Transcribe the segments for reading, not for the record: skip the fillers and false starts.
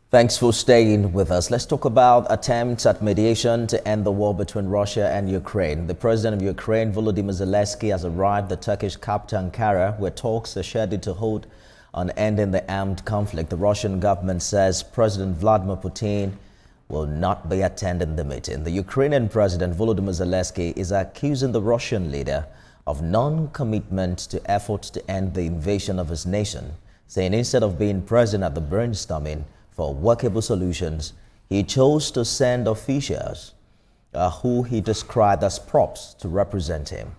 Thanks for staying with us. Let's talk about attempts at mediation to end the war between Russia and Ukraine. The president of Ukraine, Volodymyr Zelensky, has arrived at the Turkish capital Ankara, where talks are scheduled to hold on ending the armed conflict. The Russian government says President Vladimir Putin will not be attending the meeting. The Ukrainian president, Volodymyr Zelensky, is accusing the Russian leader of non-commitment to efforts to end the invasion of his nation, saying instead of being present at the brainstorming for workable solutions, he chose to send officials who he described as props to represent him.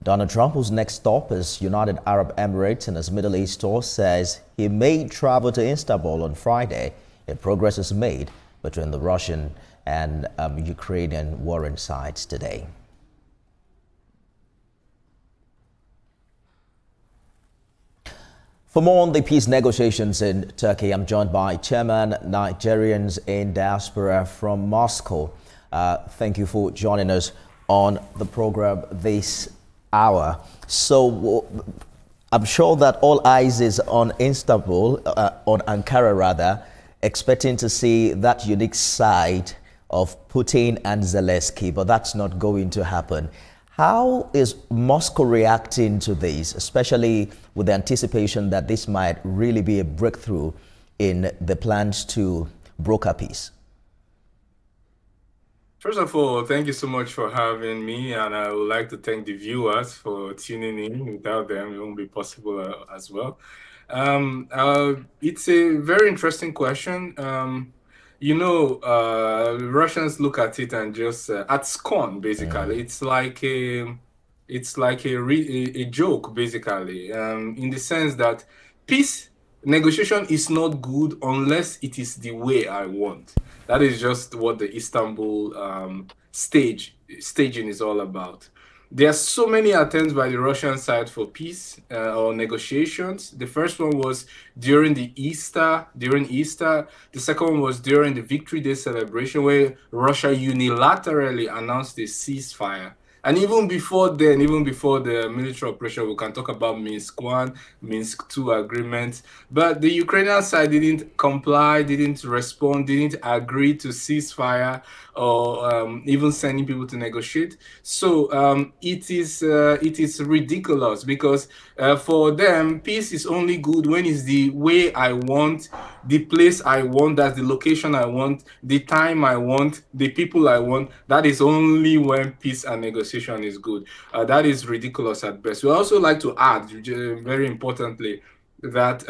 Donald Trump, whose next stop is United Arab Emirates in his Middle East tour, says he may travel to Istanbul on Friday if progress is made between the Russian and Ukrainian warring sides today. For more on the peace negotiations in Turkey, I'm joined by Chairman Nigerians in Diaspora from Moscow. Thank you for joining us on the program this hour. So I'm sure that all eyes is on Istanbul, on Ankara rather, expecting to see that unique side of Putin and Zelensky, but that's not going to happen. How is Moscow reacting to this, especially with the anticipation that this might really be a breakthrough in the plans to broker peace? First of all, thank you so much for having me, and I would like to thank the viewers for tuning in. Without them, it won't be possible as well. It's a very interesting question. Russians look at it and just at scorn, basically. It's like a joke, basically, in the sense that peace negotiation is not good unless it is the way I want. That is just what the Istanbul staging is all about. There are so many attempts by the Russian side for peace or negotiations. The first one was during Easter. The second one was during the Victory Day celebration, where Russia unilaterally announced a ceasefire. And even before then, even before the military operation, we can talk about Minsk I, Minsk II agreements. But the Ukrainian side didn't comply, didn't respond, didn't agree to ceasefire or even sending people to negotiate. So it is ridiculous because for them, peace is only good when it's the way I want, the place I want, that's the location I want, the time I want, the people I want. That is only when peace and negotiation is good. That is ridiculous at best. We also like to add, very importantly, that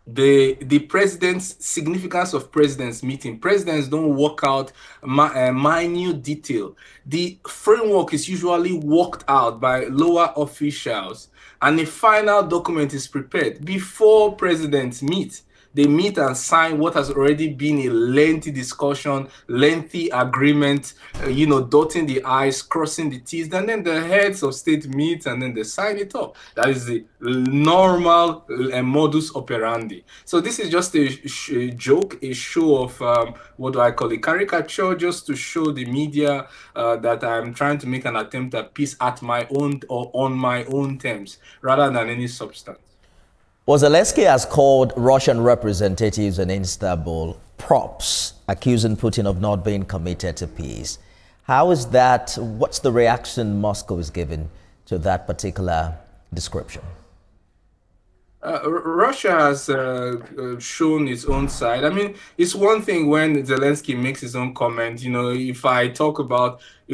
the president's significance of president's meeting. Presidents don't work out minute detail. The framework is usually worked out by lower officials, and a final document is prepared before presidents meet. They meet and sign what has already been a lengthy discussion, lengthy agreement, dotting the I's, crossing the T's, and then the heads of state meet and then they sign it up. That is the normal modus operandi. So this is just a joke, a show of, what do I call it, caricature, just to show the media that I'm trying to make an attempt at peace at my own or on my own terms, rather than any substance. Well, Zelensky has called Russian representatives in Istanbul props, accusing Putin of not being committed to peace. How is that? What's the reaction Moscow is giving to that particular description? Russia has shown its own side. I mean, it's one thing when Zelensky makes his own comment. If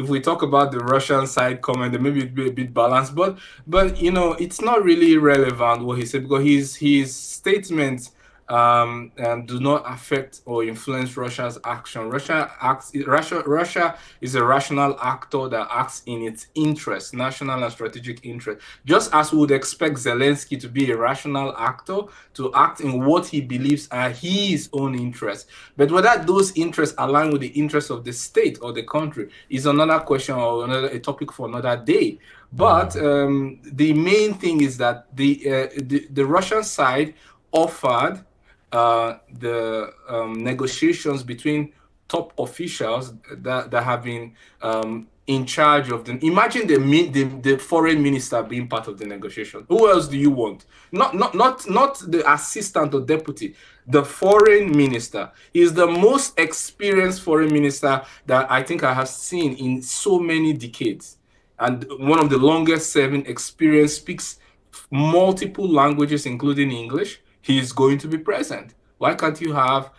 we talk about the Russian side comment, then maybe it'd be a bit balanced. But it's not really relevant what he said, because his statements do not affect or influence Russia's action. Russia is a rational actor that acts in its interest, national and strategic interest. Just as we would expect Zelensky to be a rational actor, to act in what he believes are his own interests. But whether those interests align with the interests of the state or the country is another question or a topic for another day. But the main thing is that the Russian side offered the negotiations between top officials that have been in charge of the, imagine the foreign minister being part of the negotiation. Who else do you want? Not the assistant or deputy. The foreign minister is the most experienced foreign minister that I think I have seen in so many decades, and one of the longest serving experience, speaks multiple languages, including English. He is going to be present. Why can't you have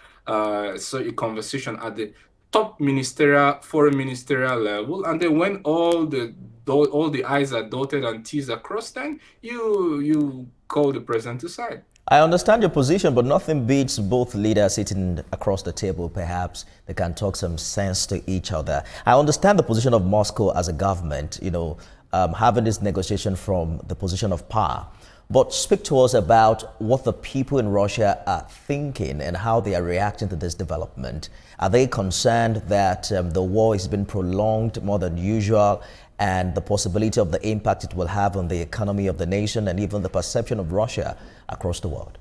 such a conversation at the top ministerial, foreign ministerial level, and then when all the I's are dotted and T's are crossed, then you call the president aside. I understand your position, but nothing beats both leaders sitting across the table. Perhaps they can talk some sense to each other. I understand the position of Moscow as a government, having this negotiation from the position of power. But speak to us about what the people in Russia are thinking and how they are reacting to this development. Are they concerned that the war has been prolonged more than usual, and the possibility of the impact it will have on the economy of the nation and even the perception of Russia across the world?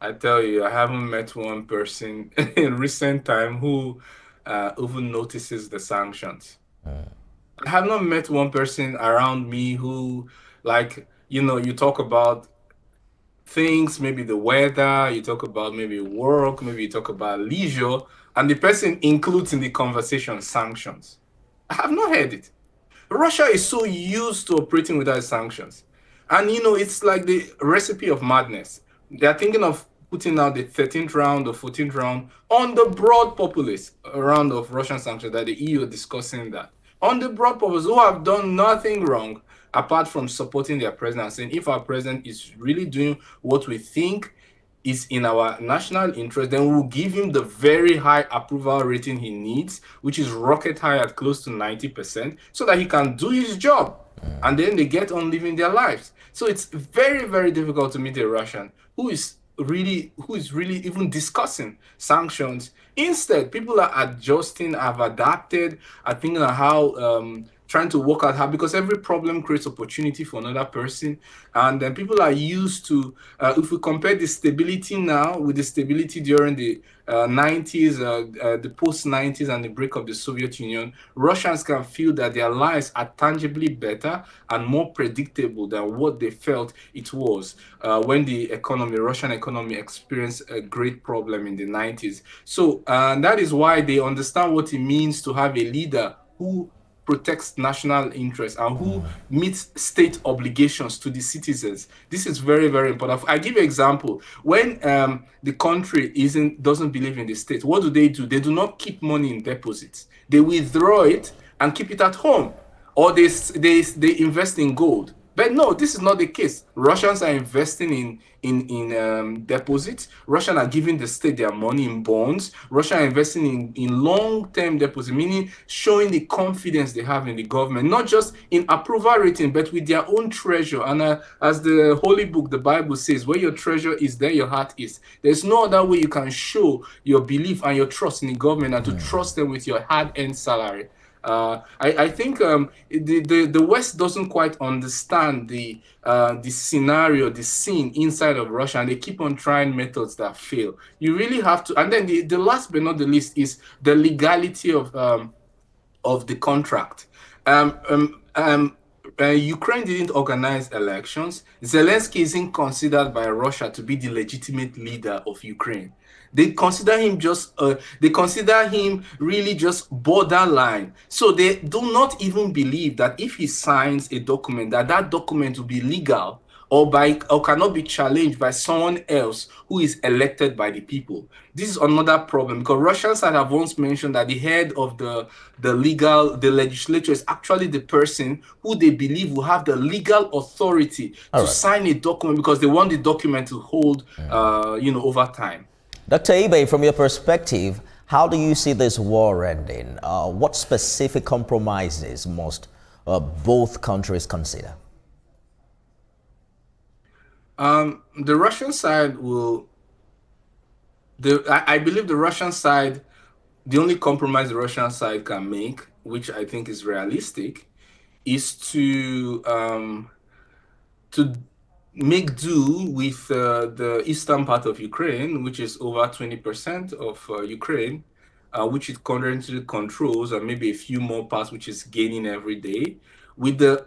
I tell you, I haven't met one person in recent time who even notices the sanctions. I have not met one person around me who, like, you talk about things, maybe the weather, you talk about maybe work, maybe you talk about leisure, and the person includes in the conversation sanctions. I have not heard it. Russia is so used to operating without sanctions. And, it's like the recipe of madness. They are thinking of putting out the 13th round or 14th round on the broad populace round of Russian sanctions, that the EU are discussing that. On the broad populace who have done nothing wrong apart from supporting their president and saying, if our president is really doing what we think is in our national interest, then we'll give him the very high approval rating he needs, which is rocket high at close to 90%, so that he can do his job. And then they get on living their lives. So it's very, very difficult to meet a Russian who is really even discussing sanctions. Instead, people are adjusting, have adapted, are thinking of how trying to work out how, because every problem creates opportunity for another person. And then people are used to, if we compare the stability now with the stability during the 90s, the post-90s and the break of the Soviet Union, Russians can feel that their lives are tangibly better and more predictable than what they felt it was when the Russian economy experienced a great problem in the 90s. So that is why they understand what it means to have a leader who protects national interests and who meets state obligations to the citizens. This is very, very important. I give you an example. When the country doesn't believe in the state, what do? They do not keep money in deposits. They withdraw it and keep it at home, or they invest in gold. But no, this is not the case. Russians are investing in deposits. Russians are giving the state their money in bonds. Russia are investing in long-term deposits, meaning showing the confidence they have in the government, not just in approval rating, but with their own treasure. And as the Holy Book, the Bible says, where your treasure is, there your heart is. There's no other way you can show your belief and your trust in the government and to trust them with your hard-earned salary. I think the West doesn't quite understand the scenario, the scene inside of Russia, and they keep on trying methods that fail. You really have to, and then the last but not the least is the legality of the contract. Ukraine didn't organize elections. Zelensky isn't considered by Russia to be the legitimate leader of Ukraine. They consider him really just borderline. So they do not even believe that if he signs a document, that document will be legal or cannot be challenged by someone else who is elected by the people. This is another problem, because Russians have once mentioned that the head of the legislature is actually the person who they believe will have the legal authority to sign a document, because they want the document to hold, over time. Dr. Ibe, from your perspective, how do you see this war ending? What specific compromises must both countries consider? The Russian side I believe the Russian side, the only compromise the Russian side can make, which I think is realistic, is to make do with the eastern part of Ukraine, which is over 20% of Ukraine, which it currently controls, and maybe a few more parts which is gaining every day, with the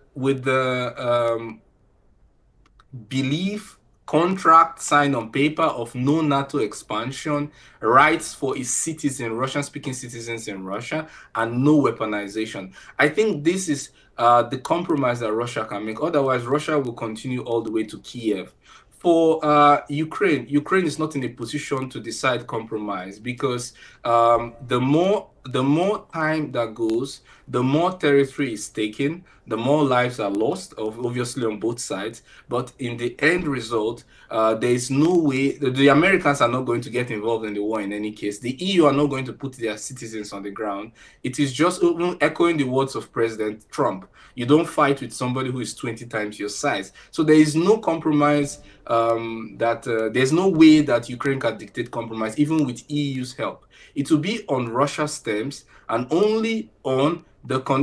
belief, contract signed on paper of no NATO expansion, rights for its citizens, Russian-speaking citizens in Russia, and no weaponization. I think this is the compromise that Russia can make. Otherwise, Russia will continue all the way to Kiev. For Ukraine is not in a position to decide compromise, because the more time that goes, the more territory is taken, the more lives are lost, obviously on both sides. But in the end result, there is no way. The Americans are not going to get involved in the war in any case. The EU are not going to put their citizens on the ground. It is just echoing the words of President Trump. You don't fight with somebody who is 20 times your size. So there is no compromise, there's no way that Ukraine can dictate compromise, even with EU's help. It will be on Russia's terms, and only on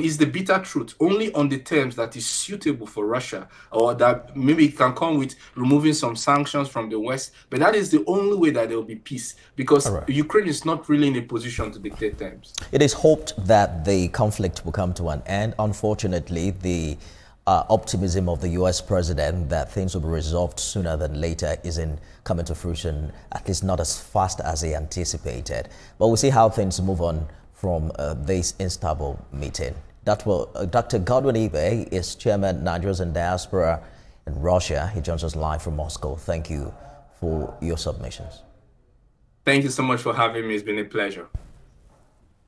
is the bitter truth, only on the terms that is suitable for Russia, or that maybe it can come with removing some sanctions from the West. But that is the only way that there will be peace, because Ukraine is not really in a position to dictate terms. It is hoped that the conflict will come to an end. Unfortunately, the optimism of the U.S. president that things will be resolved sooner than later isn't coming to fruition, at least not as fast as he anticipated. But we'll see how things move on from this Istanbul meeting. Dr. Godwin Ibe is chairman, Nigerians in Diaspora in Russia. He joins us live from Moscow. Thank you for your submissions. Thank you so much for having me. It's been a pleasure.